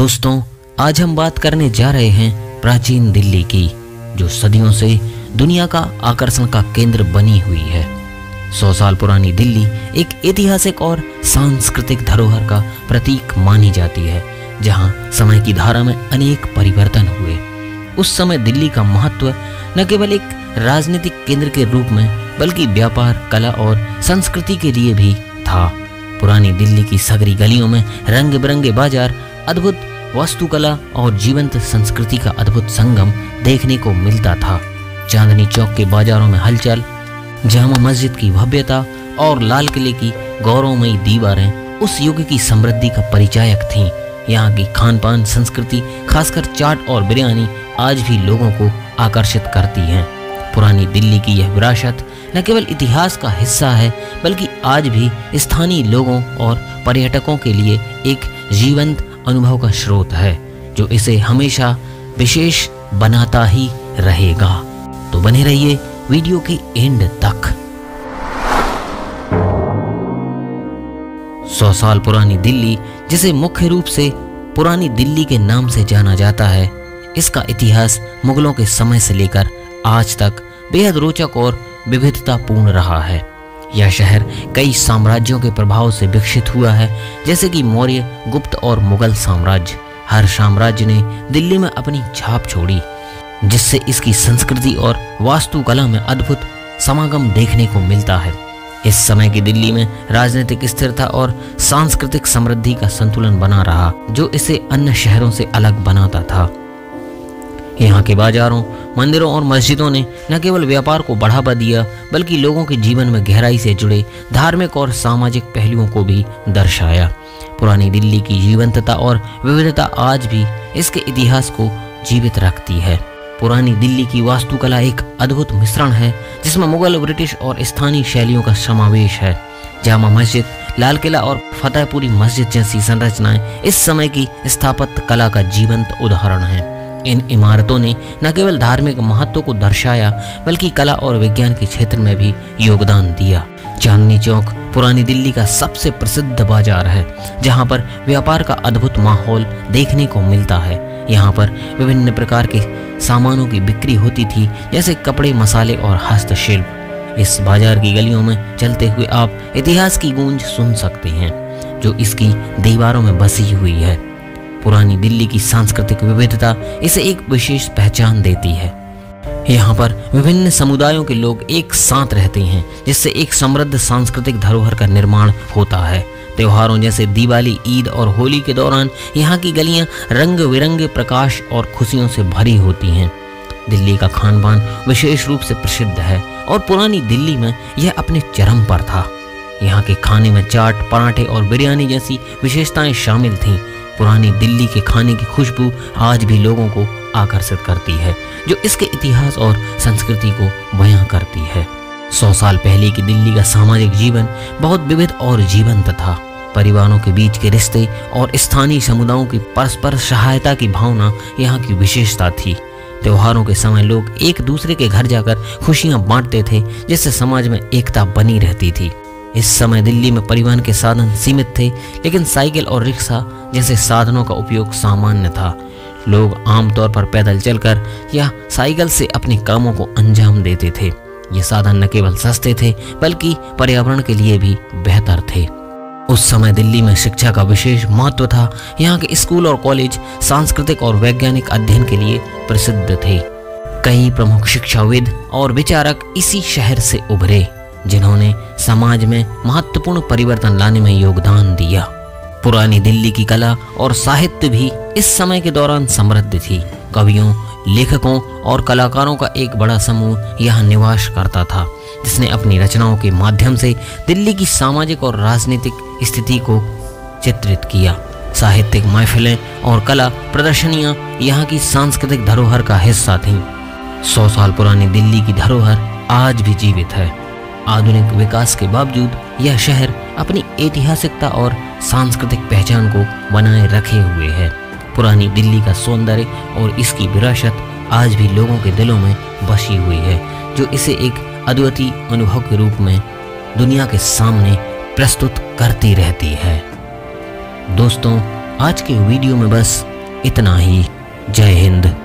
दोस्तों, आज हम बात करने जा रहे हैं प्राचीन दिल्ली की, जो सदियों से दुनिया का आकर्षण का केंद्र बनी हुई है। 100 साल पुरानी दिल्ली एक ऐतिहासिक और सांस्कृतिक धरोहर का प्रतीक मानी जाती है, जहां समय की धारा में अनेक परिवर्तन हुए। उस समय दिल्ली का महत्व न केवल एक राजनीतिक केंद्र के रूप में, बल्कि व्यापार, कला और संस्कृति के लिए भी था। पुरानी दिल्ली की सगरी गलियों में रंग बिरंगे बाजार, अद्भुत वास्तुकला और जीवंत संस्कृति का अद्भुत संगम देखने को मिलता था। चांदनी चौक के बाजारों में हलचल, जामा मस्जिद की भव्यता और लाल किले की गौरवमयी दीवारें उस युग की समृद्धि का परिचायक थीं। यहाँ की खान पान संस्कृति, खासकर चाट और बिरयानी, आज भी लोगों को आकर्षित करती हैं। पुरानी दिल्ली की यह विरासत न केवल इतिहास का हिस्सा है, बल्कि आज भी स्थानीय लोगों और पर्यटकों के लिए एक जीवंत अनुभव का स्रोत है, जो इसे हमेशा विशेष बनाता ही रहेगा। तो बने रहिए वीडियो के एंड तक। 100 साल पुरानी दिल्ली, जिसे मुख्य रूप से पुरानी दिल्ली के नाम से जाना जाता है, इसका इतिहास मुगलों के समय से लेकर आज तक बेहद रोचक और विविधतापूर्ण रहा है। यह शहर कई साम्राज्यों के प्रभाव से विकसित हुआ है, जैसे कि मौर्य, गुप्त और मुगल साम्राज्य। हर साम्राज्य ने दिल्ली में अपनी छाप छोड़ी, जिससे इसकी संस्कृति और वास्तुकला में अद्भुत समागम देखने को मिलता है। इस समय की दिल्ली में राजनीतिक स्थिरता और सांस्कृतिक समृद्धि का संतुलन बना रहा, जो इसे अन्य शहरों से अलग बनाता था। यहाँ के बाजारों, मंदिरों और मस्जिदों ने न केवल व्यापार को बढ़ावा दिया, बल्कि लोगों के जीवन में गहराई से जुड़े धार्मिक और सामाजिक पहलुओं को भी दर्शाया। पुरानी दिल्ली की जीवंतता और विविधता आज भी इसके इतिहास को जीवित रखती है। पुरानी दिल्ली की वास्तुकला एक अद्भुत मिश्रण है, जिसमें मुगल, ब्रिटिश और स्थानीय शैलियों का समावेश है। जामा मस्जिद, लाल किला और फतेहपुरी मस्जिद जैसी संरचनाएं इस समय की स्थापत्य कला का जीवंत उदाहरण हैं। इन इमारतों ने न केवल धार्मिक महत्व को दर्शाया, बल्कि कला और विज्ञान के क्षेत्र में भी योगदान दिया। चांदनी चौक पुरानी दिल्ली का सबसे प्रसिद्ध बाजार है, जहां पर व्यापार का अद्भुत माहौल देखने को मिलता है। यहाँ पर विभिन्न प्रकार के सामानों की बिक्री होती थी, जैसे कपड़े, मसाले और हस्तशिल्प। इस बाजार की गलियों में चलते हुए आप इतिहास की गूंज सुन सकते हैं, जो इसकी दीवारों में बसी हुई है। पुरानी दिल्ली की सांस्कृतिक विविधता इसे एक विशेष पहचान देती है। यहाँ पर विभिन्न समुदायों के लोग एक साथ रहते हैं, जिससे एक समृद्ध सांस्कृतिक धरोहर का निर्माण होता है। त्योहारों जैसे दिवाली, ईद और होली के दौरान यहाँ की गलियाँ रंग बिरंगे प्रकाश और खुशियों से भरी होती हैं। दिल्ली का खान पान विशेष रूप से प्रसिद्ध है, और पुरानी दिल्ली में यह अपने चरम पर था। यहाँ के खाने में चाट, पराठे और बिरयानी जैसी विशेषताएं शामिल थीं। पुरानी दिल्ली के खाने की खुशबू आज भी लोगों को आकर्षित करती है, जो इसके इतिहास और संस्कृति को बयां करती है। 100 साल पहले की दिल्ली का सामाजिक जीवन बहुत विविध और जीवंत था। परिवारों के बीच के रिश्ते और स्थानीय समुदायों की परस्पर सहायता की भावना यहाँ की विशेषता थी। त्योहारों के समय लोग एक दूसरे के घर जाकर खुशियाँ बांटते थे, जिससे समाज में एकता बनी रहती थी। इस समय दिल्ली में परिवहन के साधन सीमित थे, लेकिन साइकिल और रिक्शा जैसे साधनों का उपयोग सामान्य था। लोग आमतौर पर पैदल चलकर या साइकिल से अपने कामों को अंजाम देते थे। ये साधन न केवल सस्ते थे, बल्कि पर्यावरण के लिए भी बेहतर थे। उस समय दिल्ली में शिक्षा का विशेष महत्व था। यहाँ के स्कूल और कॉलेज सांस्कृतिक और वैज्ञानिक अध्ययन के लिए प्रसिद्ध थे। कई प्रमुख शिक्षाविद और विचारक इसी शहर से उभरे, जिन्होंने समाज में महत्वपूर्ण परिवर्तन लाने में योगदान दिया। पुरानी दिल्ली की कला और साहित्य भी इस समय के दौरान समृद्ध थी। कवियों, लेखकों और कलाकारों का एक बड़ा समूह यहाँ निवास करता था, जिसने अपनी रचनाओं के माध्यम से दिल्ली की सामाजिक और राजनीतिक स्थिति को चित्रित किया। साहित्यिक महफिलें और कला प्रदर्शनियाँ यहाँ की सांस्कृतिक धरोहर का हिस्सा थीं। 100 साल पुरानी दिल्ली की धरोहर आज भी जीवित है। आधुनिक विकास के बावजूद यह शहर अपनी ऐतिहासिकता और सांस्कृतिक पहचान को बनाए रखे हुए है। पुरानी दिल्ली का सौंदर्य और इसकी विरासत आज भी लोगों के दिलों में बसी हुई है, जो इसे एक अद्वितीय अनुभव के रूप में दुनिया के सामने प्रस्तुत करती रहती है। दोस्तों, आज के वीडियो में बस इतना ही। जय हिंद।